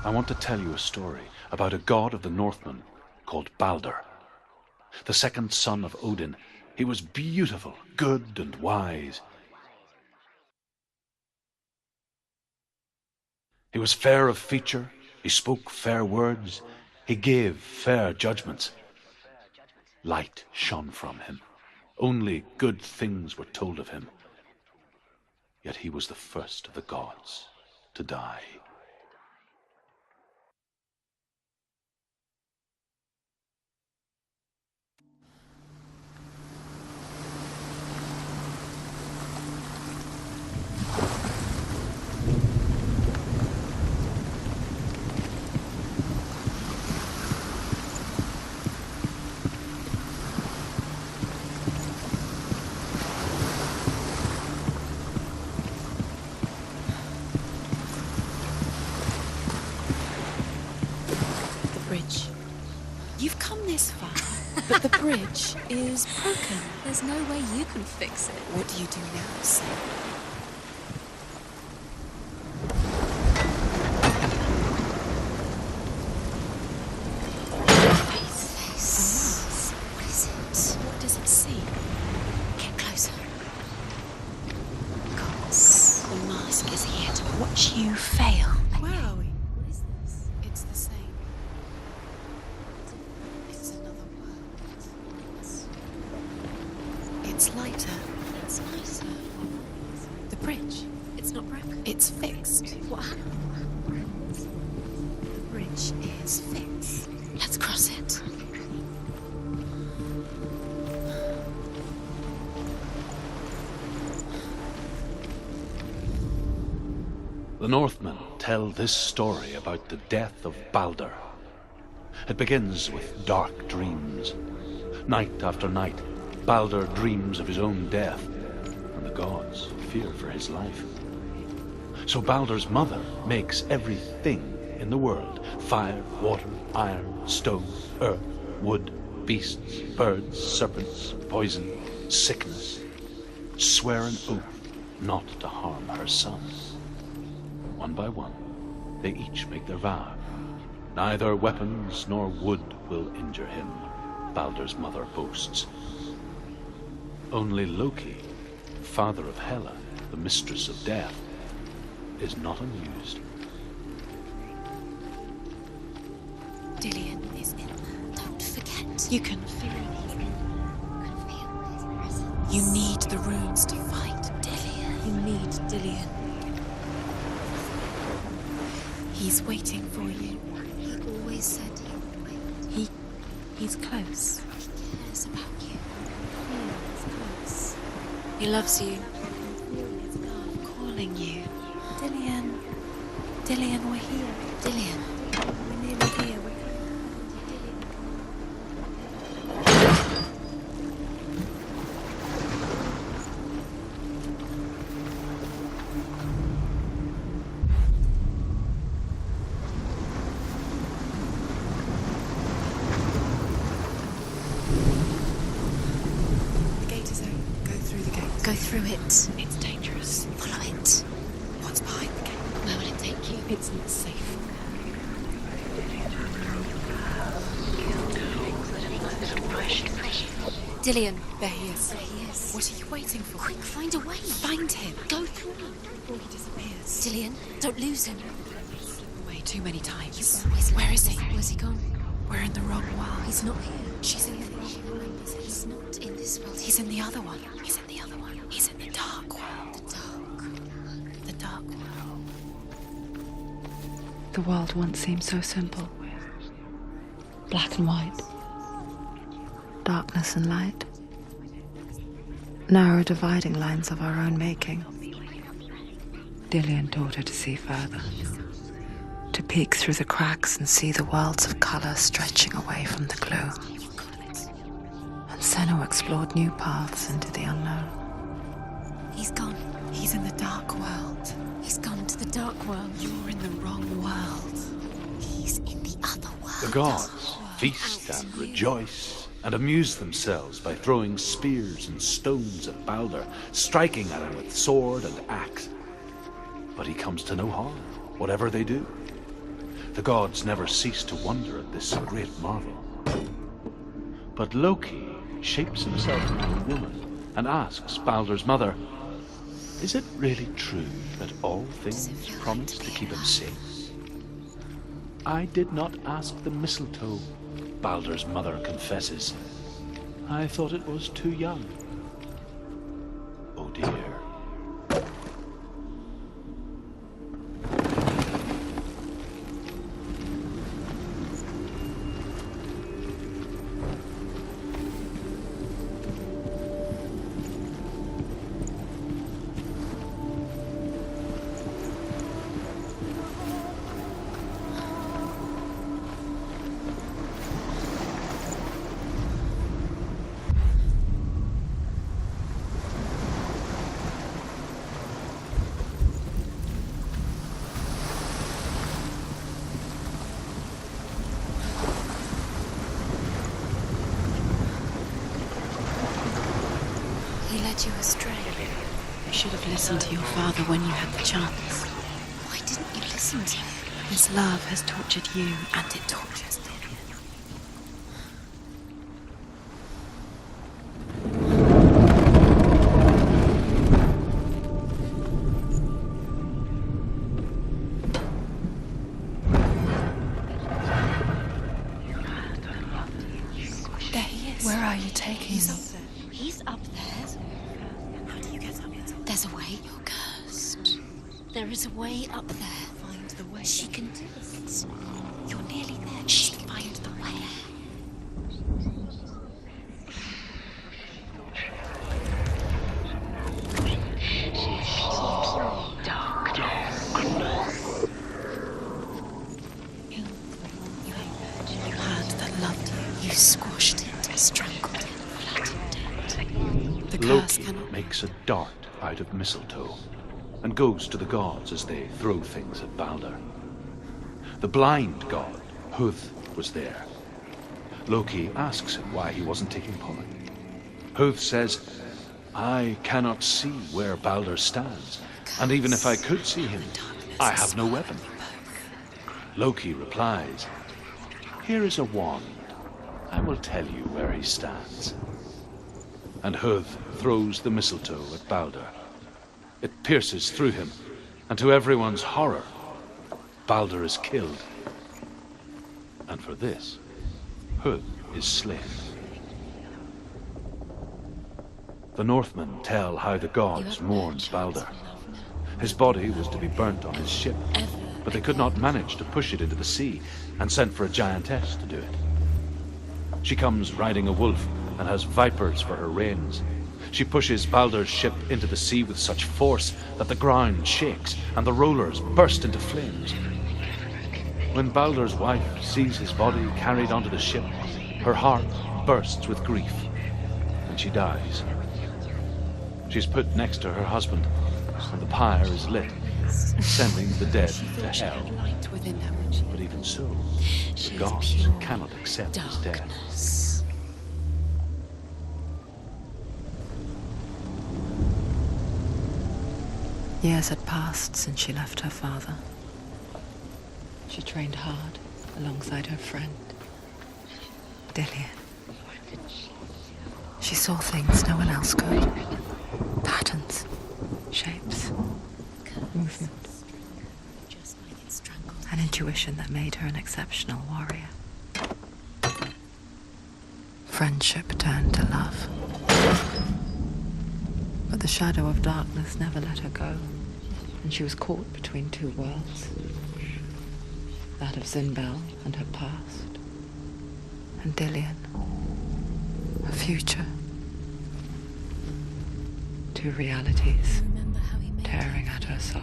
I want to tell you a story about a god of the Northmen called Baldur. The second son of Odin, he was beautiful, good and wise. He was fair of feature, he spoke fair words, he gave fair judgments. Light shone from him. Only good things were told of him. Yet he was the first of the gods to die. You've come this far, but the bridge is broken. There's no way you can fix it. What do you do now, Senua? Face. What is it? What does it see? Get closer. Gods, the mask is here to watch you fail. Where are we? What is this? It's the same. It's another world. It's lighter. It's nicer. The bridge. It's not broken. It's fixed. What happened? The bridge is fixed. Let's cross it. The Northmen tell this story about the death of Baldur. It begins with dark dreams. Night after night, Baldur dreams of his own death, and the gods fear for his life. So Baldur's mother makes everything in the world: fire, water, iron, stone, earth, wood, beasts, birds, serpents, poison, sickness, swear an oath not to harm her sons. One by one, they each make their vow. Neither weapons nor wood will injure him, Baldur's mother boasts. Only Loki, father of Hela, the mistress of death, is not amused. Dillion is in there. Don't forget. You can feel it. You can feel his presence. You need the runes to fight Dillion. You need Dillion. He's waiting for you. He always said he would wait. He's close. He cares about you. He's close. He loves you. His love calling you. Dillion. Dillion, we're here. Dillion. We're nearly here. Go through it. It's dangerous. Follow it. What's behind the gate? Where will it take you? It's not safe. Dillion. There he is. There he is. What are you waiting for? Quick, find a way. Find him. Go through him. Before he disappears. Dillion, don't lose him. Away too many times. Where is he? Where's he gone? We're in the wrong world. He's not here. She's in the wrong world. He's not in this world. He's in the other one. He's in the other one. He's in the dark world. The dark. The dark world. The world once seemed so simple. Black and white. Darkness and light. Narrow dividing lines of our own making. Dillion taught her to see further. To peek through the cracks and see the worlds of color stretching away from the gloom. And Senua explored new paths into the unknown. He's gone. He's in the dark world. He's gone to the dark world. You're in the wrong world. He's in the other world. The gods feast and rejoice and amuse themselves by throwing spears and stones at Baldur, striking at him with sword and axe. But he comes to no harm, whatever they do. The gods never cease to wonder at this great marvel. But Loki shapes himself into a woman and asks Baldur's mother, is it really true that all things promise to keep him safe? I did not ask the mistletoe, Baldur's mother confesses. I thought it was too young. Oh dear. He led you astray. You should have listened to your father when you had the chance. Why didn't you listen to him? His love has tortured you, and it tortures Dillion. There he is. Where are you taking him? He's up there. How do you get up there? There's a way. You're cursed. There is a way up there. Find the way. She can do it. You're nearly there. She can find the way. You had that loved you. You squashed it, strangled it, flattened it. The curse Loki cannot makes a dart out of mistletoe and goes to the gods as they throw things at Baldur. The blind god, Huth, was there. Loki asks him why he wasn't taking part. Huth says, I cannot see where Baldur stands, and even if I could see him, I have no weapon. Loki replies, here is a wand. I will tell you where he stands. And Huth throws the mistletoe at Baldur. It pierces through him, and to everyone's horror, Baldur is killed. And for this, Huth is slain. The Northmen tell how the gods mourned Baldur. His body was to be burnt on his ship, but they could not manage to push it into the sea and sent for a giantess to do it. She comes riding a wolf and has vipers for her reins. She pushes Baldur's ship into the sea with such force that the ground shakes and the rollers burst into flames. When Baldur's wife sees his body carried onto the ship, her heart bursts with grief, and she dies. She's put next to her husband, and the pyre is lit, sending the dead to hell. light within her. But even so, the gods cannot accept his death. Darkness. Years had passed since she left her father. She trained hard alongside her friend, Dillion. She saw things no one else could. Patterns, shapes, movement. Just like it strangled. An intuition that made her an exceptional warrior. Friendship turned to love. But the shadow of darkness never let her go, and she was caught between two worlds. That of Zinbel and her past, and Dillion, her future. Two realities Remember how he made tearing at her soul.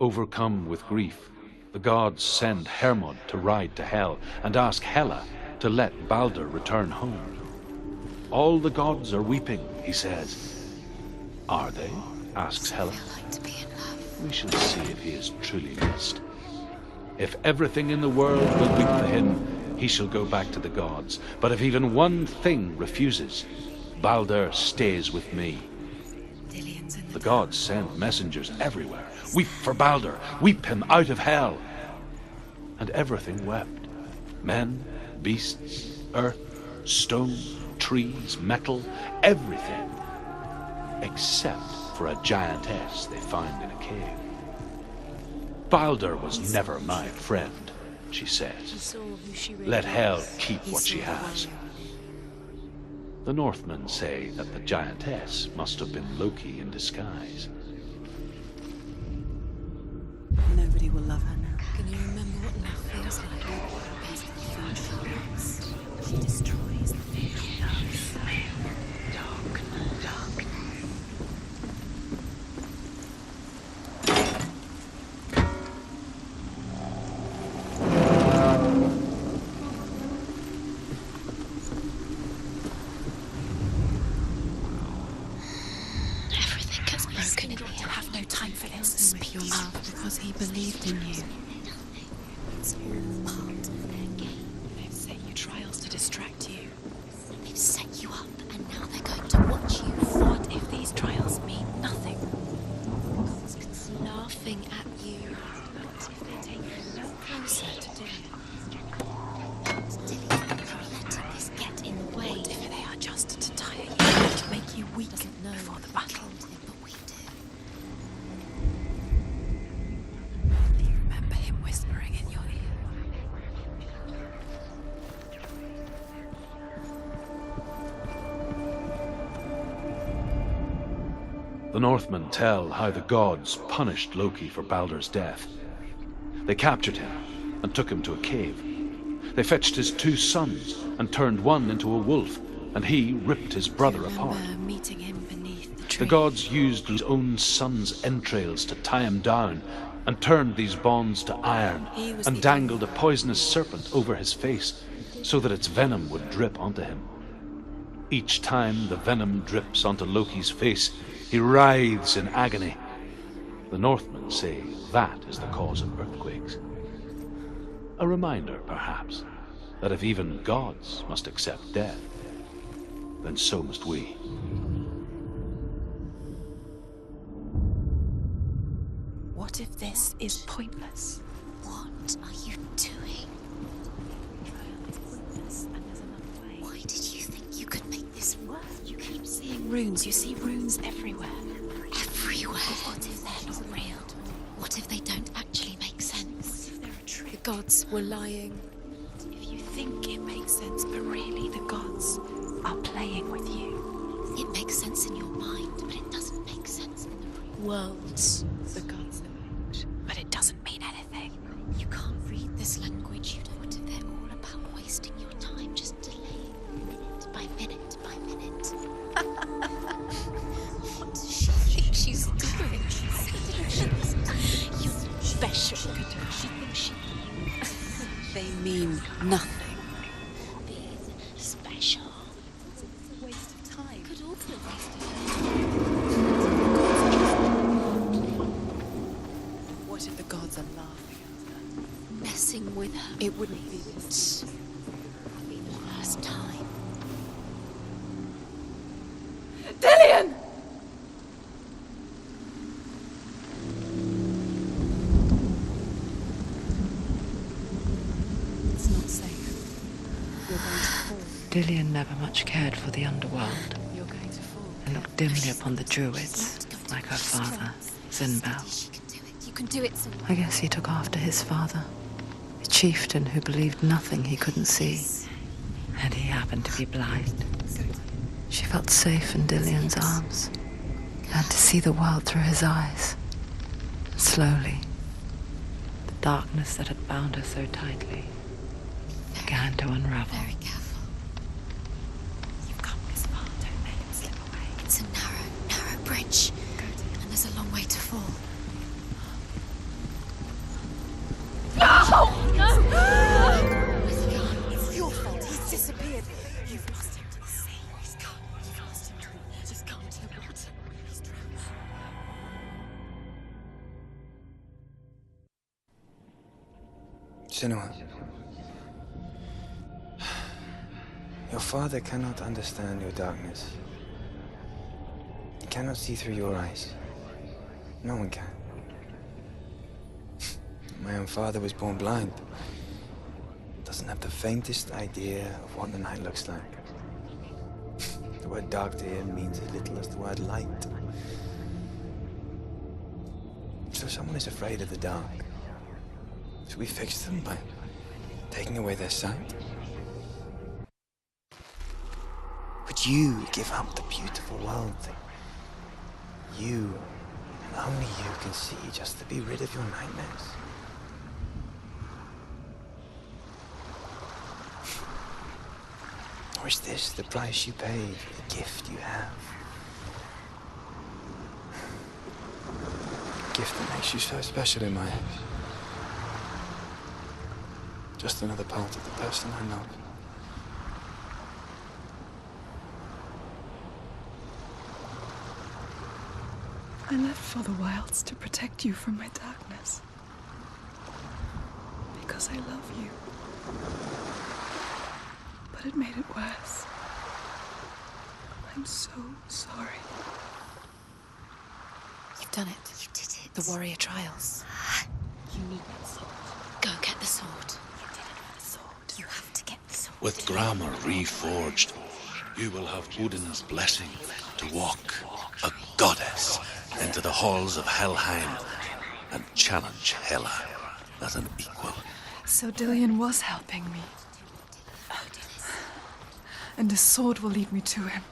Overcome with grief, the gods send Hermod to ride to Hell and ask Hela to let Baldur return home. All the gods are weeping, he says. Are they? asks Helen. I like to be in love. We shall see if he is truly missed. If everything in the world will weep for him, he shall go back to the gods. But if even one thing refuses, Baldur stays with me. Dillion's in The gods send messengers everywhere. Weep for Baldur, weep him out of hell. And everything wept. Men, beasts, earth, stone, trees, metal, everything. Except for a giantess they found in a cave. Baldur was never my friend, she says. Let hell keep what she has. The Northmen say that the giantess must have been Loki in disguise. Nobody will love her now. Can you remember what love feels like? She destroys the fear of love. Dark. Everything gets broken in You here. have no time for this. Speak your love because he believed in you. It's all part of their game. They've set you trials to distract you. They've set you up, and now they're going to watch you. What if these trials mean nothing? It's laughing at you. What if they take you no closer to Dillion? Dillion, you're letting this get in the way. What if they are just to tire you, to make you weak Doesn't know before the we battle? killed him, but we do. You remember him whispering in your ear. The Northmen tell how the gods punished Loki for Baldur's death. They captured him and took him to a cave. They fetched his 2 sons and turned one into a wolf, and he ripped his brother apart. Remember meeting him beneath the tree. The gods used his own son's entrails to tie him down and turned these bonds to iron He was and the dangled a poisonous serpent over his face so that its venom would drip onto him. Each time the venom drips onto Loki's face, he writhes in agony. The Northmen say that is the cause of earthquakes. A reminder, perhaps, that if even gods must accept death, then so must we. What if this is pointless? What are you doing? Why did you think you could make this work? You keep seeing runes. You see runes everywhere. Everywhere. What if they're not real? What if they don't actually make sense? If they're a trick. The gods were lying. If you think it makes sense, but really the gods are playing with you. It makes sense in your mind, but it doesn't make sense in the real Worlds. The gods know, but it doesn't mean anything. You can't read this language. You don't. What if they're all about wasting your time, just delaying minute by minute by minute? What does she think she's doing? You're special. She thinks she They mean nothing. being special. It's a waste of time. Could all be a waste of time. What if the gods are laughing at her? Messing with her. It wouldn't be this. It'll be the first time. Dillion! It's not safe. You're going to fall. Dillion never much cared for the underworld You're going to fall. and looked dimly upon the druids, like her father, Zinbel. She can do it. You can do it, Senua. I guess he took after his father, a chieftain who believed nothing he couldn't see, and he happened to be blind. She felt safe in Dillion's arms, and to see the world through his eyes. And slowly, the darkness that had bound her so tightly began to unravel. Very careful. You've come this far, don't let him slip away. It's a narrow bridge. And there's a long way to fall. Where's he gone? It's your fault. He's disappeared. You've lost him to the sea. He's gone. You've lost him to the... Just come to the water. He's drowned. Senua, your father cannot understand your darkness. He cannot see through your eyes. No one can. My own father was born blind. Doesn't have the faintest idea of what the night looks like. The word dark to him means as little as the word light. So someone is afraid of the dark. Should we fix them by taking away their sight? Would you give up the beautiful world that you and only you can see just to be rid of your nightmares? Or is this the price you pay for the gift you have? A gift that makes you so special in my eyes. Just another part of the person I love. I left for the wilds to protect you from my darkness. Because I love you. But it made it worse. I'm so sorry. You've done it. You did it. The warrior trials. You need that sword. Go get the sword. You did it for the sword. You have to get the sword. With grammar reforged, you will have Odin's blessing to walk, a goddess, into the halls of Helheim and challenge Hela as an equal. So Dillion was helping me. And the sword will lead me to him.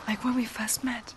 Like when we first met.